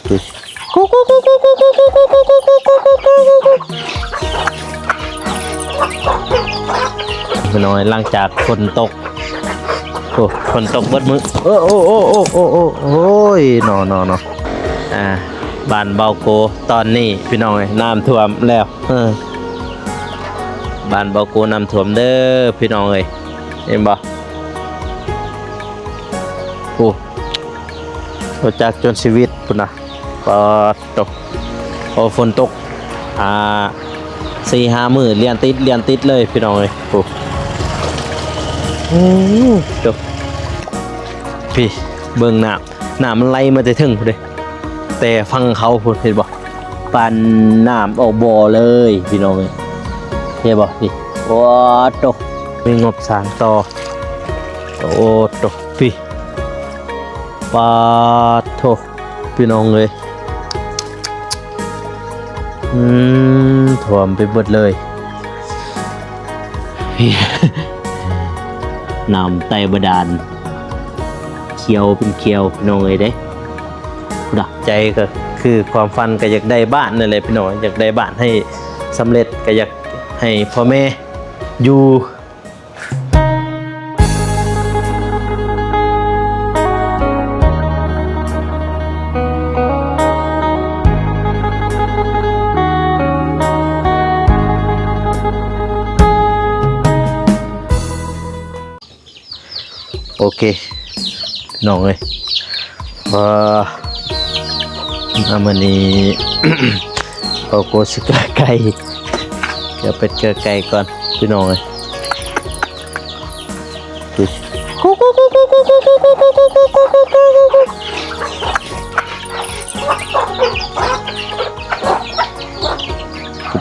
พี่น้องหลังจากฝนตกฝนตกเบิดมือโอ้ยนอบ้านเบาโกตอนนี้พี่น้องน้ำท่วมแล้วบ้านเบาโกน้ำท่วมเด้อพี่น้องเห็นบ่รู้จักจนชีวิตพุ่นนะก็ตกฝนตก4-5 มื้อเรียนติดเลยพี่น้องจบพี่เบิ่งน้ำมันไหลมาแต่ถึงพุ่นเด้แต่ฟังเขาพุ่นเห็นบ่ปั่นน้ำออกบ่อเลยพี่น้องเห็นบ่พี่ว้าตกมีงบสร้างต่อตกพี่ปาโถพี่น้องท่วมไปหมดเลยน้ำไตบาดาลเขียวเป็นเขียวพี่น้องเด้ดักใจก็คือความฝันก็อยากได้บ้านนั่นแหละพี่น้องอยากได้บ้านให้สำเร็จก็อยากให้พ่อแม่อยู่โอเคน้องมันนี้เอาโกสกไก่เดี๋ยวเป็ดเกลือไก่ก่อนพี่น้อง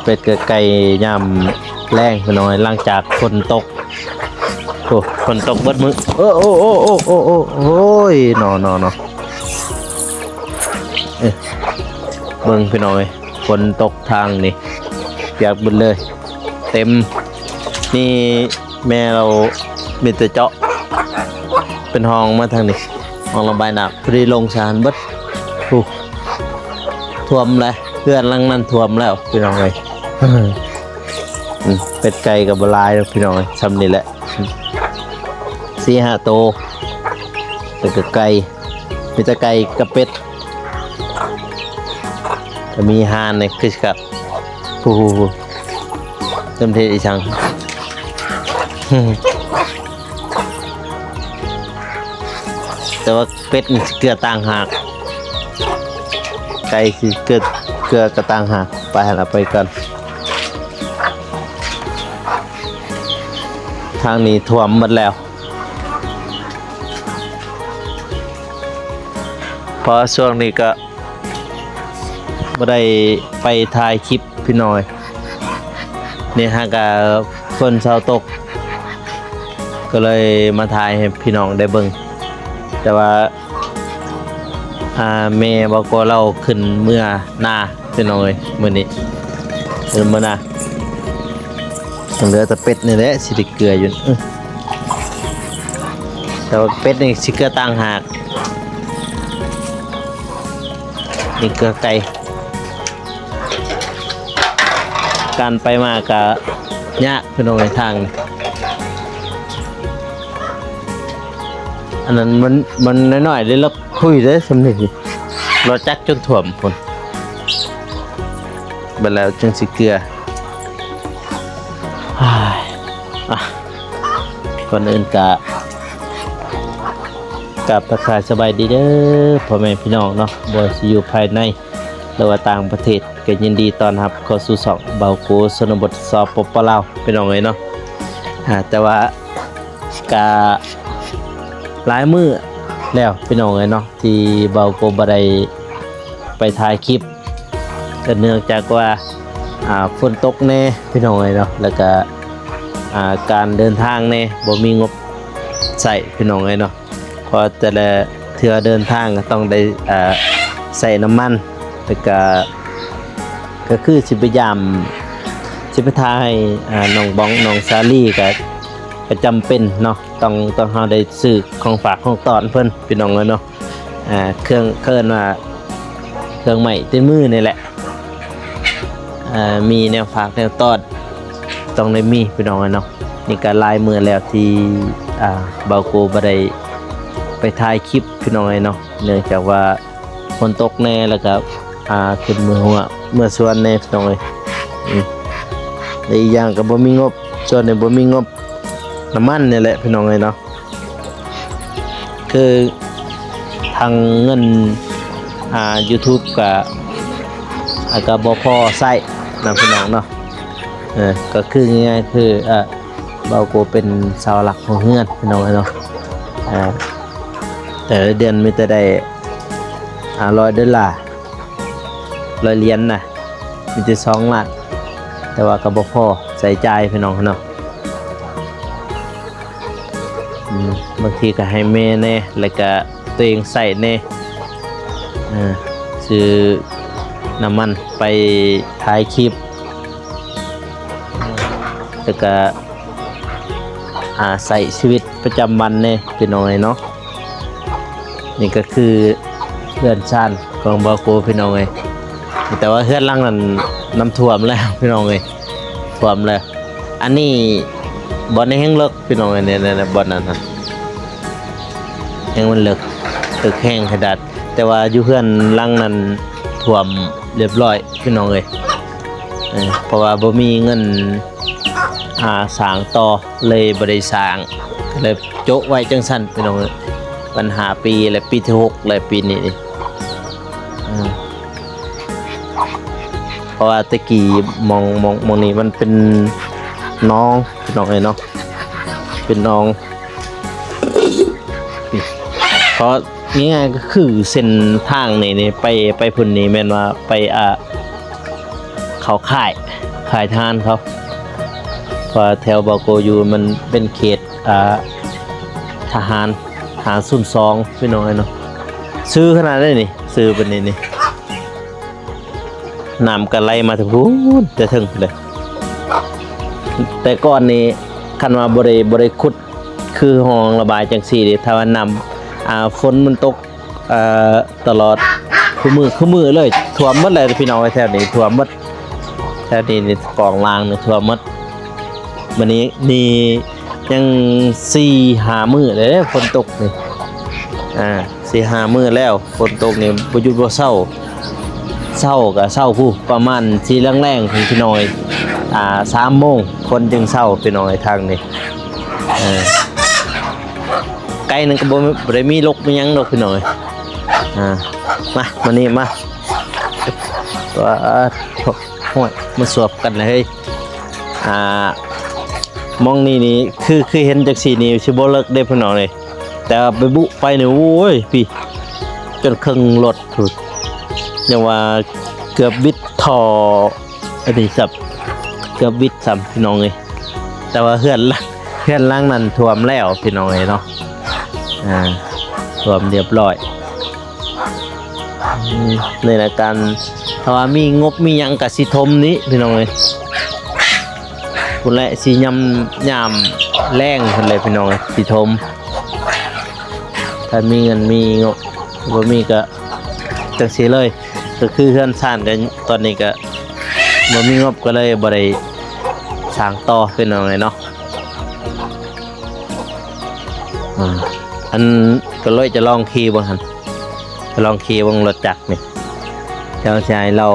เป็ดเกลือไก่ยำแรงพี่น้องหลังจากฝนตกฝนตกเบิดมือโอ้ยนอเบิ่งพี่น้อยฝนตกทางนี่เปียกหมดเลยเต็มนี่แม่เรามีแต่เจาะเป็นห้องมาทางนี้ห้องระบายน้ำพอดีลงชานเบิดท่วมเลยเพื่อนลังนั้นท่วมแล้วพี่น้องเป็ดไก่กับบลายพี่น้องทำนี่แหละ4-5 โตแต่กับไก่มีแต่ไก่กับเป็ดจะมีห่านในคือกับเต็มที่อีช่างแต่ว่าเป็ดนี่เกลือต่างหากไก่คือเกลือกระต่างหากไปหาไปกันทางนี้ท่วมหมดแล้วเพราะช่วงนี้ก็ไม่ได้ไปถ่ายคลิปพี่น้อยนี่ฮะกับฝนเช้าตกก็เลยมาถ่ายให้พี่น้องได้เบิ่งแต่ว่าแม่บอกว่าเราขึ้นเมื่อหน้าพี่น้อยมื้อนี้ขึ้นเมื่อหน้าเหลือแต่เป็ดนี่แหละสิได้เกลืออยู่แต่ว่าเป็ดนี่สิเกลือต่างหากนี่เกลือไก่การไปมากับยากพี่น้องในทางอันนั้นมันน้อยๆเลยแล้วคุยได้สำเร็จเราจักจนถ่วมคนไปแล้วจึงสิเกลือก่อนอื่นกับทักทายสบายดีเด้อพ่อแม่พี่น้องเนาะบ่สิอยู่ภายในหรือว่าต่างประเทศก็ยินดีต้อนรับเข้าสู่2เบาโกชนบทสปปลาวพี่น้องเนาะแต่ว่ากะหลายมื้อแล้วพี่น้องเนาะที่เบาโกบ่ได้ไปถ่ายคลิปก็เนื่องจากว่าฝนตกแน่พี่น้องเนาะแล้วก็การเดินทางแน่บ่มีงบใส่พี่น้องเนาะพอแต่ละเทื่อเดินทางก็ต้องได้ใส่น้ำมันแล้วก็คือสิพยายามสิไปทายน้องบ้องน้องซาลี่ก็จำเป็นเนาะต้องเฮาได้ซื้อของฝากของตอนเพิ่นพี่น้องเนาะเครื่องว่า รื่องใหม่เต็มมือนี่แหละมีแนวฝากแนวต้อนต้องได้มีพี่น้องเนาะนี่ก็ลายมือแล้วที่เบาโกบ่ได้ไปถ่ายคลิปพี่น้องเนาะเนื่องจากว่าฝนตกแน่แล้วก็ขึ้นมือหัวเมื่อส่วนแน่พี่น้องในอีกอย่างก็บ่มีงบส่วนนี้บ่มีงบน้ำมันนี่แหละพี่น้องเนาะคือทางเงินYouTube ก็บ่พอใช้นำพี่น้องเนาะก็คือง่ายๆคือเบาโกเป็นเสาหลักของเฮือนพี่น้องเนาะแต่ละเดือนมีแต่ได้$100 100 เหรียญน่ะมีแต่2 ล้านแต่ว่าก็บ่พอใส่จ่ายพี่น้องเนาะบางทีก็ให้แม่แน่แล้วก็ตัวเองใส่แน่ซื้อน้ำมันไปถ่ายคลิปแล้วก็ใส่ชีวิตประจำวันเนี่ยพี่น้องเนาะนี่ก็คือเฮือนชานของบาโกพี่น้องแต่ว่าเฮือนหลังนั้นน้ำท่วมแล้วพี่น้องท่วมแล้วอันนี้บ่อนในแห้งเลิกพี่น้องเนี่ยบ่อนนั้นนะแห้งมันเลิกตึกแห้งขนาดแต่ว่าอยู่เฮือนหลังนั้นท่วมเรียบร้อยพี่น้องเพราะว่าบ่มีเงินสร้างต่อเลยบ่ได้สร้างเลยโจ๊ะไว้จังซั่นพี่น้องปัญหาปีและปีที่6และปีนี้เพราะว่าตะกี้มองนี่มันเป็นน้องพี่น้องเนาะเป็นน้องเพราะง่ายๆก็คือเส้นทางนี่ไปพุ่นนี่แม่นว่าไปเขาค่ายทหารเขาเพราะแถวบาโกอยู่มันเป็นเขตทหาร02พี่น้องเนาะซื้อขนาดได้นี่ซื้อเป็นนี่น้ำกันไหลมาถึงพูนจะถึงเลยแต่ก่อนนี้คันว่าบริขุดคือห้องระบายจังสี่ดิถ้าว่านำฝนมันตกตลอดคือมือเลยท่วมหมดเลยพี่น้องแถวนี้ท่วมหมดแถวนี้นี่กองล่างนี่ท่วมหมดวันนี้นี่ยัง4-5 มื้อเลยฝนตกนี่4-5 มื้อแล้วฝนตกนี่บ่หยุดบ่เศร้าก็เศร้าผู้ประมาณ4แรงๆถึงพี่น้อย3 โมงคนจึงเศร้าพี่น้อยทางนี้ไกลนึงก็บ่ได้มีลกมีหยังดอกพี่น้อยมานี่มาตัวโอ้ยมาสวบกันเลยมองนี่คือเห็นจากสีนี่สิบ่เลิกได้พี่น้องเลยแต่ไปบุไปนี่โอ้ยพี่จนครึ่งรถถูกอย่างว่าเกือบวิดท่ออันนี้สับเกือบวิดซ้ำพี่น้องเลยแต่ว่าเฮือนล่างนั้นท่วมแล้วพี่น้องเลยเนาะท่วมเรียบร้อยในรายการถ้าว่ามีงบมีหยังกับสิทมนี้พี่น้องเลยคุณและสียำแรงคนเลยพี่น้องสีทมถ้ามีเงินมีงบบ่มีก็จังสีเลยก็คือเฮือนซ่านกันตอนนี้ก็บ่มีงบก็เลยบ่ได้สร้างต่อพี่น้องเลยเนาะอันก็เลยจะลองขี่บ้างหั่นลองขี่บ้างรถจักรนี่เจ้าชายเรา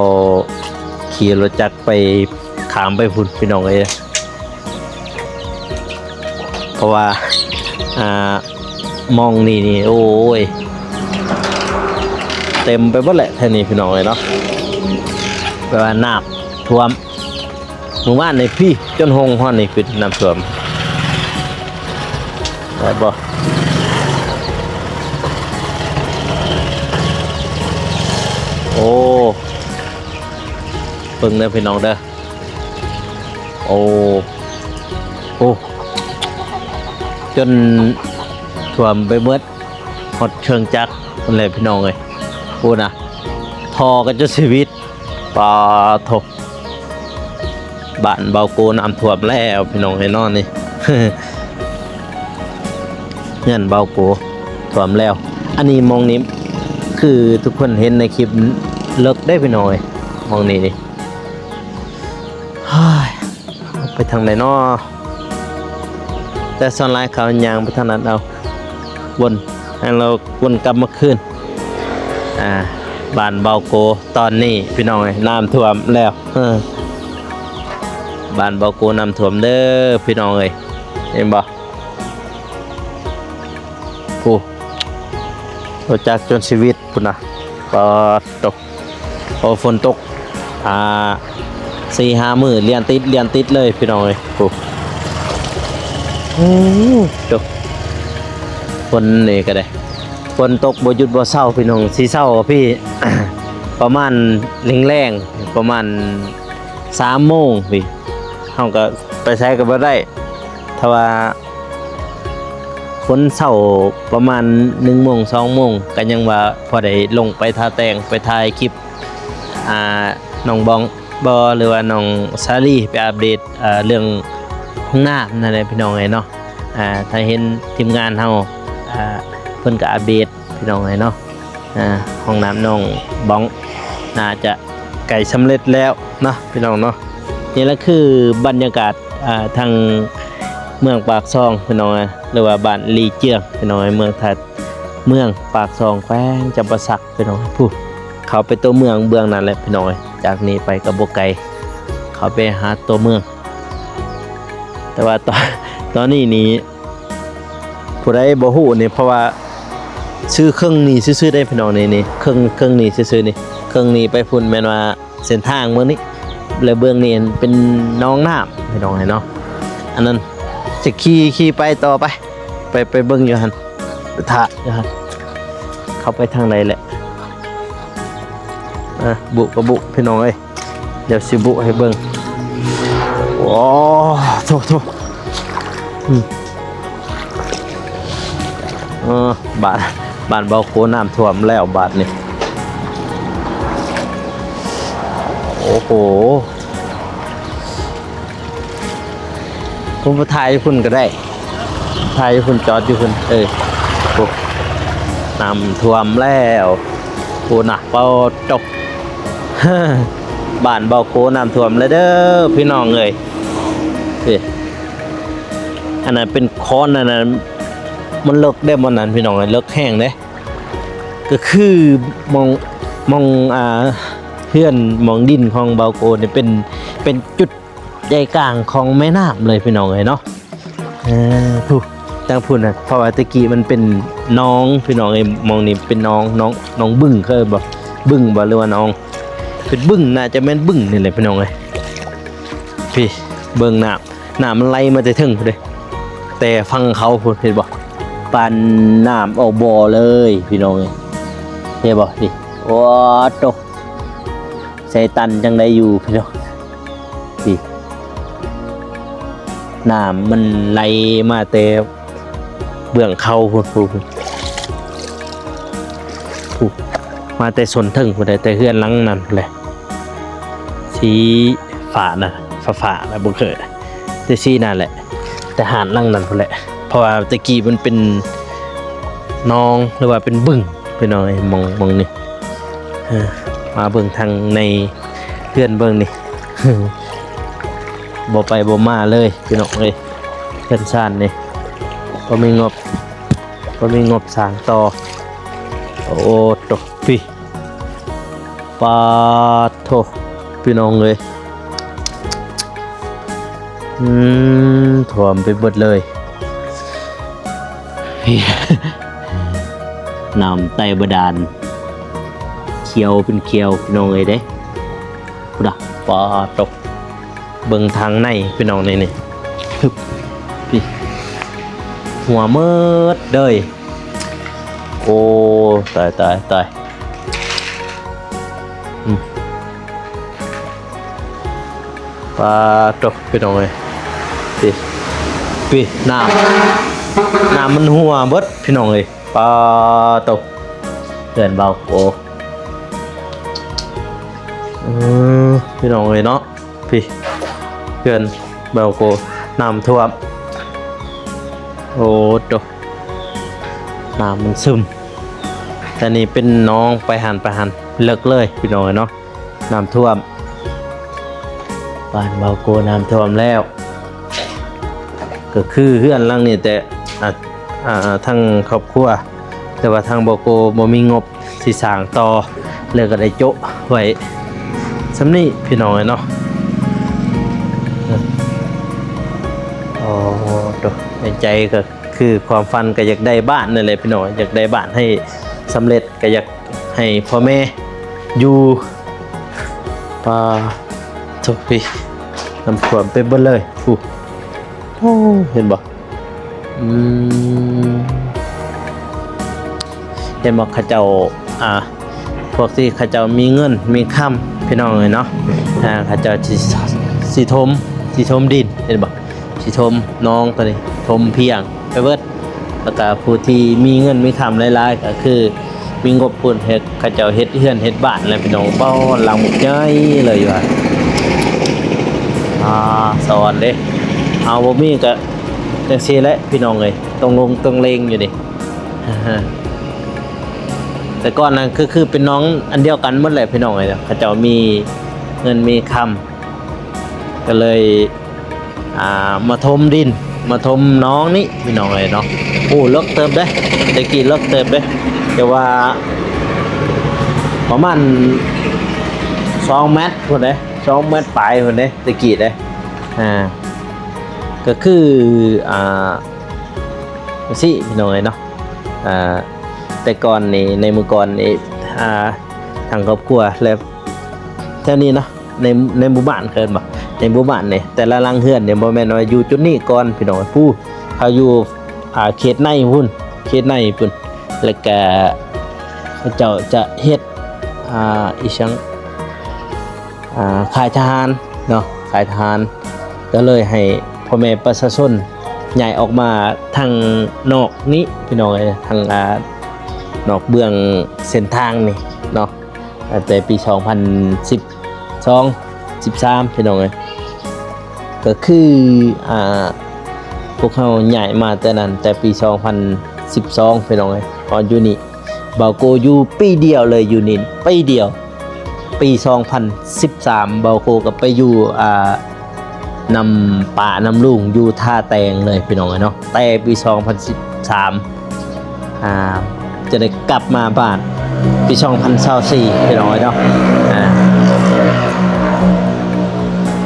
ขี่รถจักรไปขามไปพุ่นพี่น้องเลยเพราะว่ามองนี่โอ้ยเต็มไปหมดแหละแท่นี้พี่น้องเลยเนาะแปลว่าน้ำท่วมหมู่บ้านในพี่จนหงห้อนนี่คือน้ำท่วมได้บ่โอ้เบิ่งเด้อพี่น้องเด้อโอ้จนท่วมไปหมดหดเชิงจักรคนเลยพี่น้องเลยพูดนะทอกันจนชีวิตปลาทบบ้านเบาโกน้ำท่วมแล้วพี่น้องไอ้นอนนี่ เงินเบาโกท่วมแล้วอันนี้มองนี้คือทุกคนเห็นในคลิป เลิกได้ไปหน่อยมองนี่ดิเฮ้ยไปทางไหนเนาะแต่ส่วนหลายเขายางไปทางนั้นเอาวนให้เราวนกลับมาคืนบ้านเบาโกตอนนี้พี่น้องน้ำท่วมแล้วบ้านเบาโกน้ำท่วมเด้อพี่น้องเอ้ยเห็นบ่โอ้เราจากจนชีวิตพุ่นนะปอตกพอฝนตก4-5 มื้อเรียนติดเลยพี่น้องเอ้ยโอ้ตกฝนนี่ก็ได้ฝนตกบ่หยุดบ่เศร้าพี่น้องสิเศร้าพี่ ประมาณแรงๆประมาณ3 โมงพี่เฮาก็ไปใช้ก็บ่ได้ถ้าว่าฝนเศร้าประมาณ1 โมง 2 โมงก็ยังว่าพอได้ลงไปทาแต่งไปถ่ายคลิปน้องบองบ่หรือว่าน้องซาลีไปอัปเดตเรื่องห้องน้ำนั่นแหละพี่น้องเอ้ยเนาะถ้าเห็นทีมงานเฮาเพิ่นก็อัปเดตพี่น้องเอ้ยเนาะห้องน้ำน้องบองน่าจะใกล้สำเร็จแล้วเนาะพี่น้องเนาะนี่แหละคือบรรยากาศทางเมืองปากซองพี่น้องหรือว่าบ้านลีเจืองพี่น้องเมืองทัดเมืองปากซองแขวงจำปาสักพี่น้องผู้เขาไปตัวเมืองเบื้องนั่นแหละพี่น้องจากนี้ไปกับบ่ไกลเขาไปหาตัวเมืองแต่ว่าตอนนี้นี่ผู้ใดบ่ฮู้นี่เพราะว่าซื้อเครื่องนี้ซื้อได้พี่น้องนี่เครื่องนี้ซื้อนี่เครื่องนี้ไปพุ่นแม่นว่าเส้นทางเมืองนี้แล้วเบื้องนี้เป็นน้องน้ำพี่น้องเนาะอันนั้นจะขี่ไปต่อไปเบิ่งอยู่หั่นท่าอยู่หั่นเข้าไปทางไหนแหละบุกพี่น้องเอ้ยเดี๋ยวสิบุให้เบิ่งโอ้โถบ้านเบาโคน้ำท่วมแล้วบาดนี่โอ้โหผมไปถ่ายคุณก็ได้ถ่ายคุณจอดอยู่คุณโอ้น้ำท่วมแล้วโอ้หนักเบาจกบ้านเบาโคน้ำท่วมแล้วเด้อพี่น้องเอ้ยอันนั้นเป็นค้อนอันนั้นมันเลิกได้บนนั้นพี่น้องเลิกแห้งเด้ก็คือมองเพื่อนมองดินของเบาโกเนี่ยเป็นจุดใจกลางของแม่น้ำเลยพี่น้องเลยเนาะพูดจังพูดนะเพราะว่าตะกี้มันเป็นน้องพี่น้องเลยมองนี่เป็นน้องบึ้งเคยบอกบึ้งบอกหรือว่าน้องเป็นบึ้งน่าจะแม่นบึ้งนี่แหละพี่น้องเลยพี่เบิ่งน้ำมันไหลมาแต่ถึงเลยแต่ฟังเขาพูดเห็นบอกปั่นน้ำออกบ่อเลยพี่น้องเห็นบอกดิว้าโตใส่ตันจังได้อยู่พี่น้องดิน้ำมันไหลมาแต่เบื้องเขาพูดมาแต่สนถึงพูดแต่เฮือนหลังนั่นเลยสีฝาน่ะฝาแล้วบุกเกิดแต่สีนั่นแหละแต่หานหลังนั่นพูดแหละเพราะว่าตะกี้มันเป็นน้องหรือว่าเป็นบึ้งพี่น้องมองนี่มาเบิ่งทางในเพื่อนเบิ่งนี่ บ่ไปบ่มาเลยพี่น้องเลยเพื่อนชาตินี่ก็มีงบสร้างต่อโอ้ตกพี่ปาโถพี่น้องเลยถ่วมไปหมดเลย น้ำไตบาดาลเขียวเป็นเขียวพี่น้องเลยเด้พุดะปอตกเบิ่งทางในพี่น้องนี่ฮึบพี่หัวมืดเลยโอ้ตายปลาตกพี่น้องเลยพี่น้ำมันหัวเบิดพี่น้องเลยปลาตกเดินเบาโอ้พี่น้องเลยเนาะพี่เดินเบาโกน้ำท่วมโอ้ตกน้ำมันซึมแต่นี่เป็นน้องไปหัน เลิกเลยพี่น้องเนาะน้ำท่วมบ้านเบาโกน้ำท่วมแล้วก็คือเฮือนหลังนี่แต่ทางครอบครัวแต่ว่าทางเบาโกบ่มีงบสิสร้างต่อเลยก็ได้โจะไว้สำนี้พี่น้องเนาะโอ้โตในใจก็คือความฝันก็อยากได้บ้านนั่นแหละพี่น้องอยากได้บ้านให้สำเร็จก็อยากให้พ่อแม่อยู่ป่าทุกปีน้ำท่วมไปเบิดเลยโอ้เห็นบ่เห็นบ่เขาเจ้าพวกที่เขาเจ้ามีเงินมีค่ำพี่น้องเลยเนาะเขาเจ้าสิทมดินเห็นบ่สิทมน้องตัวนี้ทมเพียงไปเบิดแล้วก็ผู้ที่มีเงินมีค่ำหลายๆก็คือมีงบปุ่นเฮ็ดเขาเจ้าเฮ็ดเฮือนเฮ็ดบ้านแล้วพี่น้องเป้าหลังใหญ่เลยว่าสอนเด้เอาบ่มีก็จังซี่แหละพี่น้องเอ้ยต้องลงต้องเลงอยู่ดิแต่ก่อนนั้นคือเป็นน้องอันเดียวกันหมดแหละพี่น้องเอ้ยเขาเจ้ามีเงินมีคำก็เลยมาถมดินมาถมน้องนี่พี่น้องเอ้ยเนาะโอ้เลิกเติบเด้ตะกี้เลิกเติบเด้แต่ว่าประมาณ2 เมตรพุ่นเด้2 เมตรปลายพุ่นเด้ตะกี้เด้ก็คือสิพี่น้องเอ้ยเนาะแต่ก่อนนี่ในมือก่อนนี่ทางครอบครัวแล้วแถวนี้เนาะในหมู่บ้านเคินบ่ในหมู่บ้านนี่แต่ละหลังเฮือนเนี่ยบ่แม่นว่าอยู่จุดนี้ก่อนพี่น้องผู้เขาอยู่เขตในพุ่นแล้วก็เขาเจ้าจะเฮ็ดอีสังค่ายทหารเนาะค่ายทหารก็เลยให้พ่อแม่ประชาชนใหญ่ออกมาทางนอกนี้พี่น้องทางนอกเบื้องเส้นทางนี่เนาะแต่ปี2012 13พี่น้องก็คือพวกเขาใหญ่มาแต่นั้นแต่ปี2012พี่น้องตอนอยู่นี่เบาโกอยู่ปีเดียวเลยอยู่นี่ปีเดียวปี2013เบาโกก็ไปอยู่นำป่านำลุงอยู่ท่าแตงเลยพี่น้องเนาะแต่ปี2013จะได้กลับมาบ้านปี2024พี่น้องเนาะ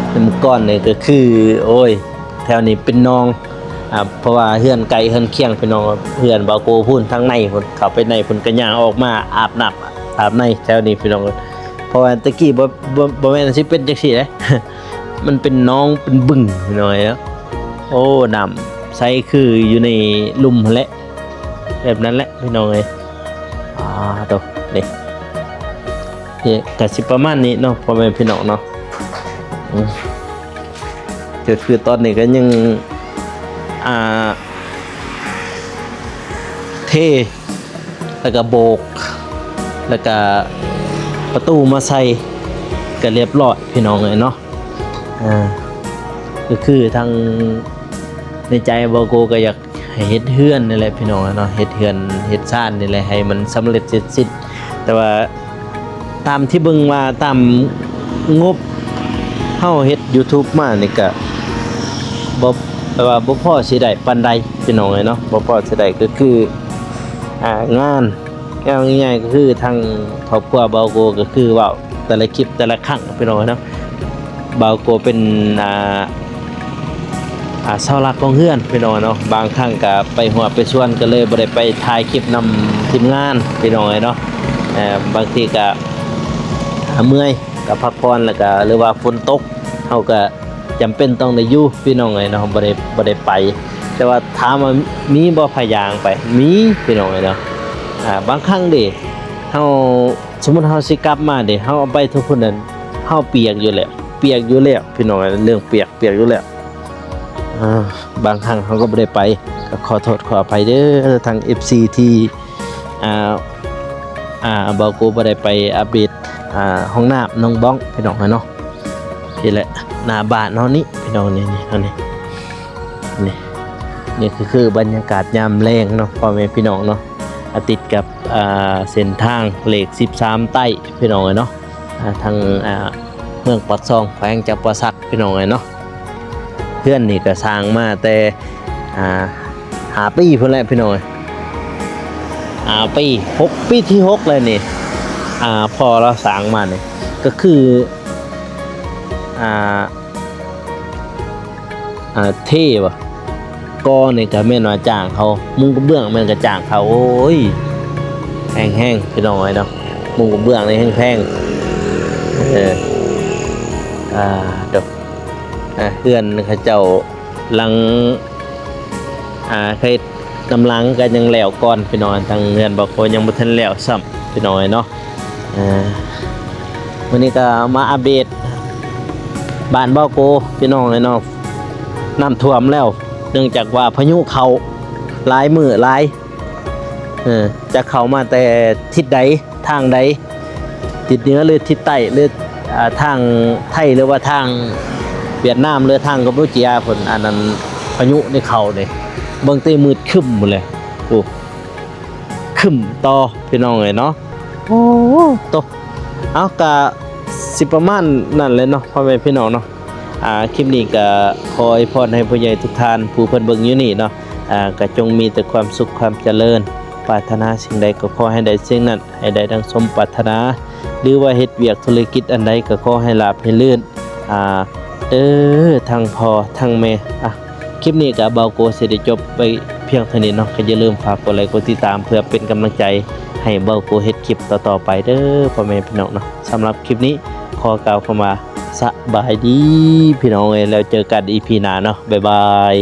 เป็นก้อนนี่ก็คือโอ้ยแถวนี้เป็นน้องเพราะว่าเฮือนไกลเฮือนเคียงพี่น้องเฮือนเบาโกพุ่นทั้งในพุ่นเข้าไปในพุ่นก็ย่างออกมาอาบน้ำอาบในแถวนี้พี่น้องเพราะว่าตะกี้บ่แม่นสิเป็นจังซี่เด้ มันเป็นน้องเป็นบึ้งหน่อยนะโอ้น้ำใสคืออยู่ในลุ่มแหละแบบนั้นแหละพี่น้องตัวนี่ก็สิประมาณนี้เนาะพ่อแม่พี่น้องเนาะก็คือตอนนี้ก็ยังเทแล้วก็โบกแล้วก็ประตูมาใส่ก็เรียบร้อยพี่น้องเลยเนาะก็คือทางในใจบาโกก็อยากให้เฮ็ดเฮือนนี่แหละพี่น้องเนาะเฮ็ดเฮือนเฮ็ดซ่านนี่แหละให้มันสำเร็จเสร็จสิ้นแต่ว่าตามที่เบิ่งมาตามงบเฮาเฮ็ด YouTube มานี่ก็บ่แปลว่าบ่พอสิได้ปานใดพี่น้องเนาะบ่พอสิได้ก็คืองานง่ายๆก็คือทางครอบครัวบาโกก็คือว่าแต่ละคลิปแต่ละครั้งพี่น้องเนาะบาโกเป็นเสาหลักของเฮือนพี่น้องเนาะบางครั้งก็ไปหัวไปส่วนก็เลยบ่ได้ไปถ่ายคลิปนำทีมงานพี่น้องเนาะบางทีก็เมื่อยก็พักผ่อนแล้วก็หรือว่าฝนตกเฮาก็จำเป็นต้องได้อยู่พี่น้องเนาะบ่ได้ไปแต่ว่าถามว่ามีบ่พยางไปมีพี่น้องเนาะบางครั้งเด้เฮาสมมุติเฮาสิกลับมาเด้เฮาเอาไปทุกคนนั้นเฮาเปียกอยู่แล้วพี่น้องเรื่องเปียกอยู่แล้วบางครั้งเขาก็ไม่ได้ไปก็ขอโทษขออภัยเด้อทาง FC ที่บาโกบ่ได้ไปอัปเดตห้องน้ำน้องบ้องพี่น้องเนาะนี่แหละหน้าบ้านเฮานี่พี่น้องนี่คือบรรยากาศยามแลงเนาะพ่อแม่พี่น้องเนาะ ติดกับเส้นทางเลข13ใต้พี่น้องเอ้ยเนาะทางเมืองปักซองแขวงจำปาสักพี่น้องเอ้ยเนาะเพื่อนนี่ก็สร้างมาแต่หาปีพุ่นแหละพี่น้องเอ้ยปี6ปีที่6เลยนี่พอเราสร้างมาเนี่ยก็คือเท่บ่ก็นี่ก็แม่นว่าจ้างเขามุงกระเบื้องแม่นก็จ้างเขาโอ้ยแห้งๆพี่น้องเอ้ยเนาะมุงกระเบื้องนี่แห้งๆเดี๋ยวเพื่อนเขาเจ้าลังเคยกำลังกันยังแล้วก่อนพี่น้องทางเพื่อนบอกว่ายังบ่ทันแล้วซ้ำพี่น้องเนาะวันนี้ก็มาอัปเดตบ้านเบ้าโกพี่น้องเนาะน้ำท่วมแล้วเนื่องจากว่าพายุเข้าหลายมื้อหลายจะเข้ามาแต่ทิศใดทางใดทิศเหนือหรือทิศใต้หรือทางไทยหรือว่าทางเวียดนามหรือทางกัมพูชาผลอันนั้นพายุในเขาเนี่ยเบิ่งเตมืดคึ้มหมดเลยโอ้คึ้มต่อพี่น้องเลยเนาะโอ้ตกเอากะสิประมาณนั่นเลยเนาะพ่อแม่พี่น้องเนาะคลิปนี้ก็ขอให้พรให้ผู้ใหญ่ทุกท่านผู้เพิ่นเบิ่งอยู่นี่เนาะก็จงมีแต่ความสุขความเจริญปรารถนาสิ่งใดก็ขอให้ได้สิ่งนั้นให้ได้ดังสมปรารถนาหรือว่าเฮ็ดเวียกธุรกิจอันใดก็ขอให้ราบให้ลื่นทั้งพ่อทั้งแม่คลิปนี้ก็เบาโกสิได้จบไปเพียงเท่านี้เนาะก็อย่าลืมฝากกดไลค์กดติดตามเพื่อเป็นกำลังใจให้เบาโกเฮ็ดคลิปต่อๆไปเด้อพ่อแม่พี่น้องเนาะสำหรับคลิปนี้ขอกล่าวคำว่าสบายดีพี่น้องเอ้ยแล้วเจอกัน EP หน้าเนาะบ๊ายบาย